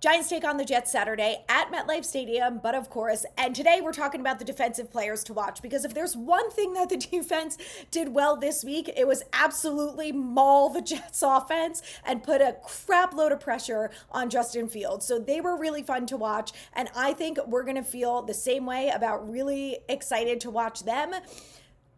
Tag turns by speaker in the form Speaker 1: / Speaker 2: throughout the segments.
Speaker 1: Giants take on the Jets Saturday at MetLife Stadium, but of course, and today we're talking about the defensive players to watch because if there's one thing that the defense did well this week, it was absolutely maul the Jets offense and put a crap load of pressure on Justin Fields. So they were really fun to watch, and I think we're going to feel the same way about really excited to watch them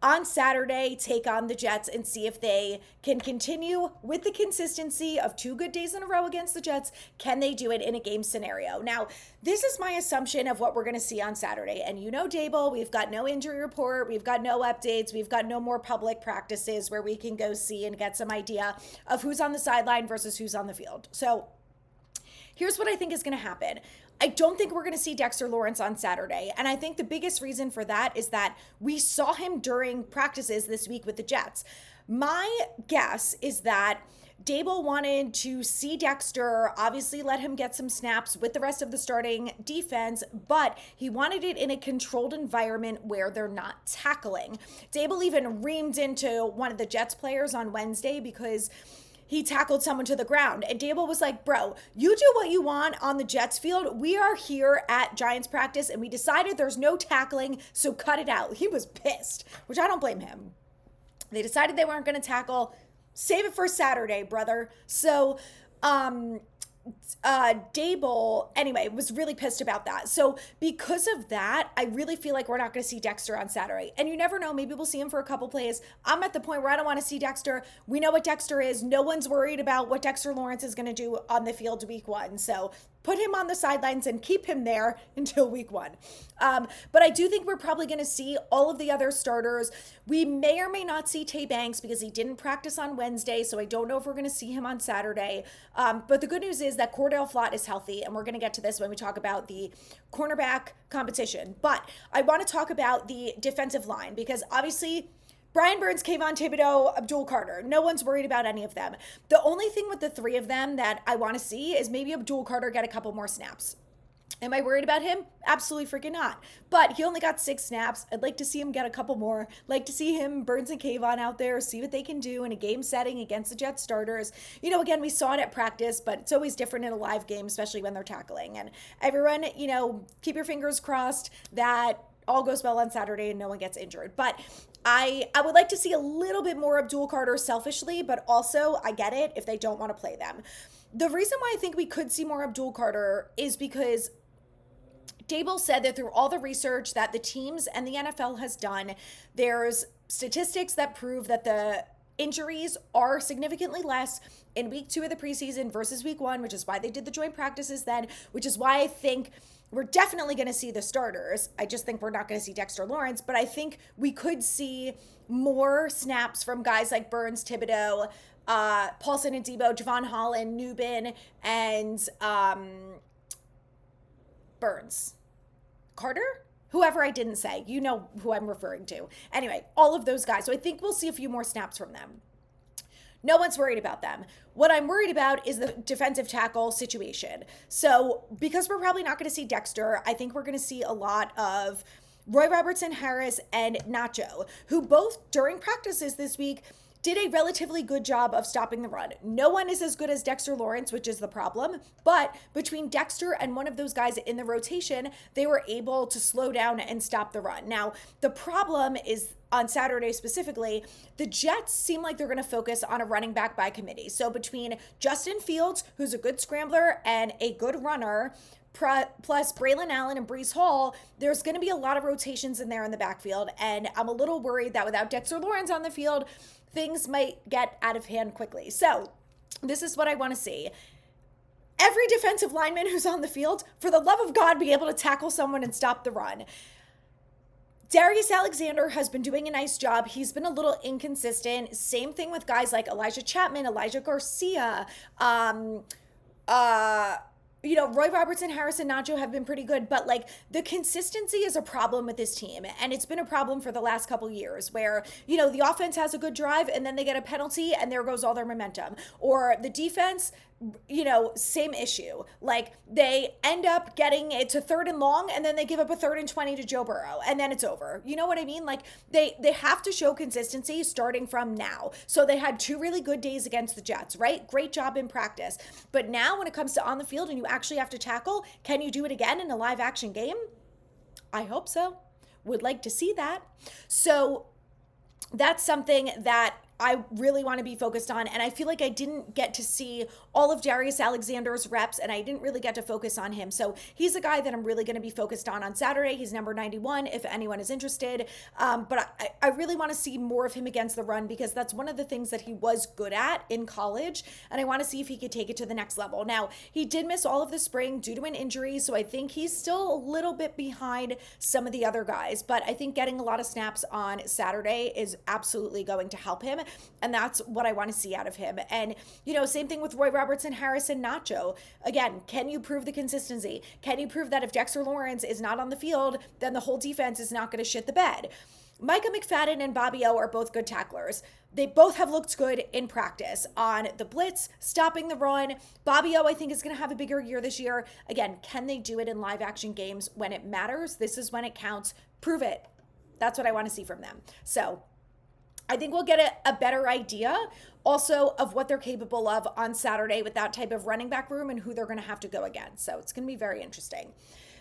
Speaker 1: on Saturday take on the Jets and see if they can continue with the consistency of 2 good days in a row against the Jets. Can they do it in a game scenario? Now, this is my assumption of what we're going to see on Saturday. And you know, Dable, we've got no injury report. We've got no updates. We've got no more public practices where we can go see and get some idea of who's on the sideline versus who's on the field. So here's what I think is going to happen. I don't think we're going to see Dexter Lawrence on Saturday. And I think the biggest reason for that is that we saw him during practices this week with the Jets. My guess is that Dable wanted to see Dexter, obviously let him get some snaps with the rest of the starting defense, but he wanted it in a controlled environment where they're not tackling. Dable even reamed into one of the Jets players on Wednesday because he tackled someone to the ground. And Dable was like, bro, you do what you want on the Jets field. We are here at Giants practice and we decided there's no tackling, so cut it out. He was pissed, which I don't blame him. They decided they weren't going to tackle. Save it for Saturday, brother. So, Dable, anyway, was really pissed about that. So because of that, I really feel like we're not going to see Dexter on Saturday. And you never know, maybe we'll see him for a couple plays. I'm at the point where I don't want to see Dexter. We know what Dexter is. No one's worried about what Dexter Lawrence is going to do on the field week 1. So put him on the sidelines and keep him there until week 1. But I do think we're probably going to see all of the other starters. We may or may not see Tay Banks because he didn't practice on Wednesday, so I don't know if we're going to see him on Saturday. But the good news is that Cordell Flott is healthy, and we're going to get to this when we talk about the cornerback competition. But I want to talk about the defensive line because obviously Brian Burns, Kayvon Thibodeaux, Abdul Carter. No one's worried about any of them. The only thing with the 3 of them that I want to see is maybe Abdul Carter get a couple more snaps. Am I worried about him? Absolutely freaking not. But he only got 6 snaps. I'd like to see him get a couple more. Like to see him, Burns and Kayvon out there, see what they can do in a game setting against the Jets starters. You know, again, we saw it at practice, but it's always different in a live game, especially when they're tackling. And everyone, you know, keep your fingers crossed that all goes well on Saturday and no one gets injured. But I would like to see a little bit more Abdul Carter selfishly, but also I get it if they don't want to play them. The reason why I think we could see more Abdul Carter is because Dable said that through all the research that the teams and the NFL has done, there's statistics that prove that the injuries are significantly less in week 2 of the preseason versus week 1, which is why they did the joint practices then, which is why I think we're definitely going to see the starters. I just think we're not going to see Dexter Lawrence, but I think we could see more snaps from guys like Burns, Thibodeaux, Paulson and Debo, Javon Holland, Nubin, and Burns. Carter? Whoever I didn't say. You know who I'm referring to. Anyway, all of those guys. So I think we'll see a few more snaps from them. No one's worried about them. What I'm worried about is the defensive tackle situation. So because we're probably not going to see Dexter, I think we're going to see a lot of Roy Robertson Harris and Nacho, who both during practices this week did a relatively good job of stopping the run. No one is as good as Dexter Lawrence, which is the problem. But between Dexter and one of those guys in the rotation, they were able to slow down and stop the run. Now, the problem is on Saturday specifically, the Jets seem like they're going to focus on a running back by committee. So between Justin Fields, who's a good scrambler and a good runner, plus Braylon Allen and Breece Hall, there's going to be a lot of rotations in there in the backfield. And I'm a little worried that without Dexter Lawrence on the field, things might get out of hand quickly. So this is what I want to see. Every defensive lineman who's on the field, for the love of God, be able to tackle someone and stop the run. Darius Alexander has been doing a nice job. He's been a little inconsistent. Same thing with guys like Elijah Chapman, Elijah Garcia, Roy Robertson, Harris, and Nacho have been pretty good, but like the consistency is a problem with this team. And it's been a problem for the last couple years where, the offense has a good drive and then they get a penalty and there goes all their momentum. Or the defense, same issue. Like they end up getting it to 3rd and long and then they give up a 3rd and 20 to Joe Burrow and then it's over. You know what I mean? Like they have to show consistency starting from now. So they had 2 really good days against the Jets, right? Great job in practice. But now when it comes to on the field and you actually actually have to tackle. Can you do it again in a live action game? I hope so. Would like to see that. So that's something that I really want to be focused on. And I feel like I didn't get to see all of Darius Alexander's reps, and I didn't really get to focus on him. So he's a guy that I'm really going to be focused on Saturday. He's number 91 if anyone is interested. But I really want to see more of him against the run, because that's one of the things that he was good at in college. And I want to see if he could take it to the next level. Now, he did miss all of the spring due to an injury, so I think he's still a little bit behind some of the other guys. But I think getting a lot of snaps on Saturday is absolutely going to help him. And that's what I want to see out of him. And, same thing with Roy Robertson, Harrison, Nacho. Again, can you prove the consistency? Can you prove that if Dexter Lawrence is not on the field, then the whole defense is not going to shit the bed? Micah McFadden and Bobby O are both good tacklers. They both have looked good in practice on the blitz, stopping the run. Bobby O, I think, is going to have a bigger year this year. Again, can they do it in live action games when it matters? This is when it counts. Prove it. That's what I want to see from them. So I think we'll get a better idea also of what they're capable of on Saturday with that type of running back room and who they're going to have to go against. So it's going to be very interesting.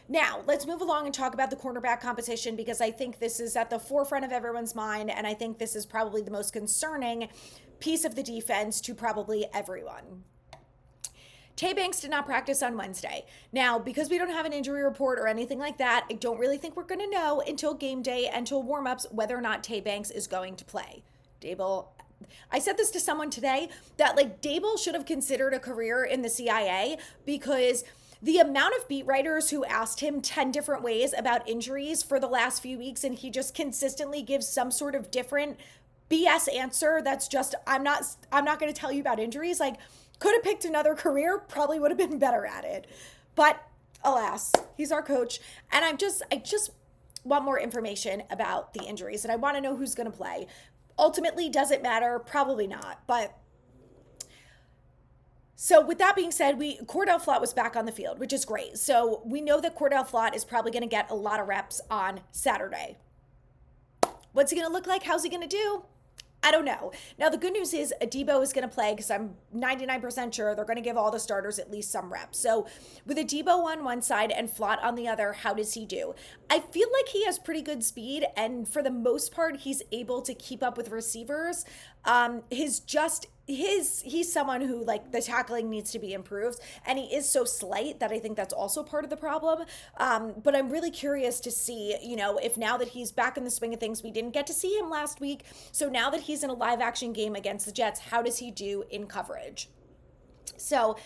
Speaker 1: Now, let's move along and talk about the cornerback competition, because I think this is at the forefront of everyone's mind, and I think this is probably the most concerning piece of the defense to probably everyone. Tay Banks did not practice on Wednesday. Now, because we don't have an injury report or anything like that, I don't really think we're going to know until game day, until warmups, whether or not Tay Banks is going to play. Dable, I said this to someone today, that Dable should have considered a career in the CIA, because the amount of beat writers who asked him 10 different ways about injuries for the last few weeks, and he just consistently gives some sort of different BS answer that's just, I'm not going to tell you about injuries. Could have picked another career, probably would have been better at it. But alas, he's our coach. And I just want more information about the injuries, and I want to know who's going to play. Ultimately, does it matter? Probably not. But so with that being said, Cordell Flott was back on the field, which is great. So we know that Cordell Flott is probably going to get a lot of reps on Saturday. What's he going to look like? How's he going to do? I don't know. Now, the good news is Adebo is going to play, because I'm 99% sure they're going to give all the starters at least some reps. So with Adebo on one side and Flott on the other, how does he do? I feel like he has pretty good speed, and for the most part, he's able to keep up with receivers. He's someone who, the tackling needs to be improved, and he is so slight that I think that's also part of the problem. But I'm really curious to see, if now that he's back in the swing of things, we didn't get to see him last week. So now that he's in a live action game against the Jets, how does he do in coverage? So,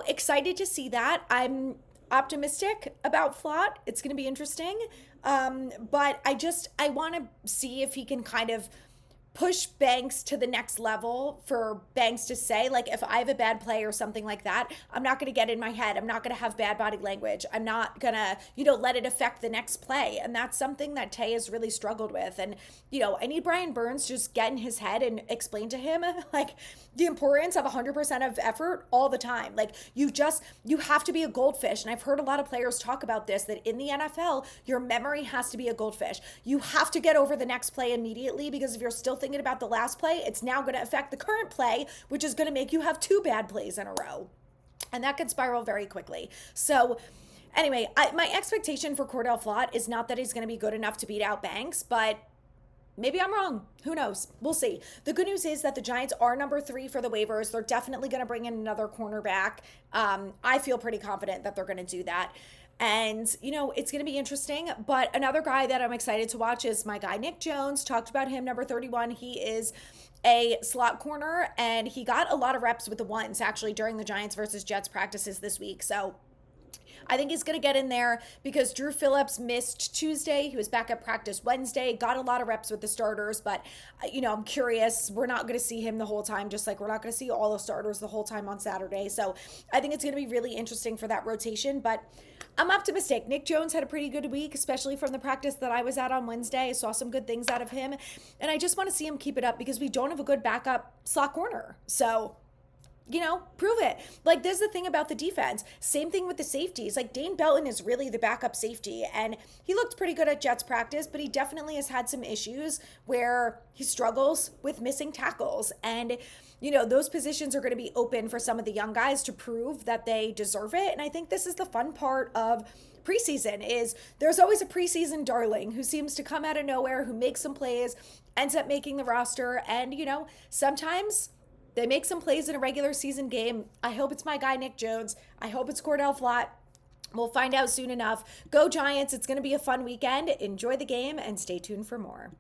Speaker 1: excited to see that. I'm optimistic about Flott. It's going to be interesting. But I want to see if he can kind of push Banks to the next level, for Banks to say, if I have a bad play or something like that, I'm not going to get in my head. I'm not going to have bad body language. I'm not going to, let it affect the next play. And that's something that Tay has really struggled with. And, I need Brian Burns to just get in his head and explain to him, the importance of 100% of effort all the time. You have to be a goldfish. And I've heard a lot of players talk about this, that in the NFL, your memory has to be a goldfish. You have to get over the next play immediately, because if you're still thinking about the last play, it's now going to affect the current play, which is going to make you have 2 bad plays in a row. And that could spiral very quickly. So anyway, my expectation for Cordell Flott is not that he's going to be good enough to beat out Banks, but maybe I'm wrong. Who knows? We'll see. The good news is that the Giants are number 3 for the waivers. They're definitely going to bring in another cornerback. I feel pretty confident that they're going to do that. And, it's going to be interesting. But another guy that I'm excited to watch is my guy, Nick Jones. Talked about him, number 31. He is a slot corner, and he got a lot of reps with the ones, actually, during the Giants versus Jets practices this week. So I think he's going to get in there, because Drew Phillips missed Tuesday. He was back at practice Wednesday, got a lot of reps with the starters, but, I'm curious. We're not going to see him the whole time, just like we're not going to see all the starters the whole time on Saturday. So I think it's going to be really interesting for that rotation, but I'm optimistic. Nick Jones had a pretty good week, especially from the practice that I was at on Wednesday. I saw some good things out of him, and I just want to see him keep it up, because we don't have a good backup slot corner. So prove it. There's the thing about the defense. Same thing with the safeties. Dane Belton is really the backup safety, and he looked pretty good at Jets practice, but he definitely has had some issues where he struggles with missing tackles. And, those positions are going to be open for some of the young guys to prove that they deserve it. And I think this is the fun part of preseason is there's always a preseason darling who seems to come out of nowhere, who makes some plays, ends up making the roster. And, sometimes they make some plays in a regular season game. I hope it's my guy, Nick Jones. I hope it's Cordell Flott. We'll find out soon enough. Go Giants. It's going to be a fun weekend. Enjoy the game and stay tuned for more.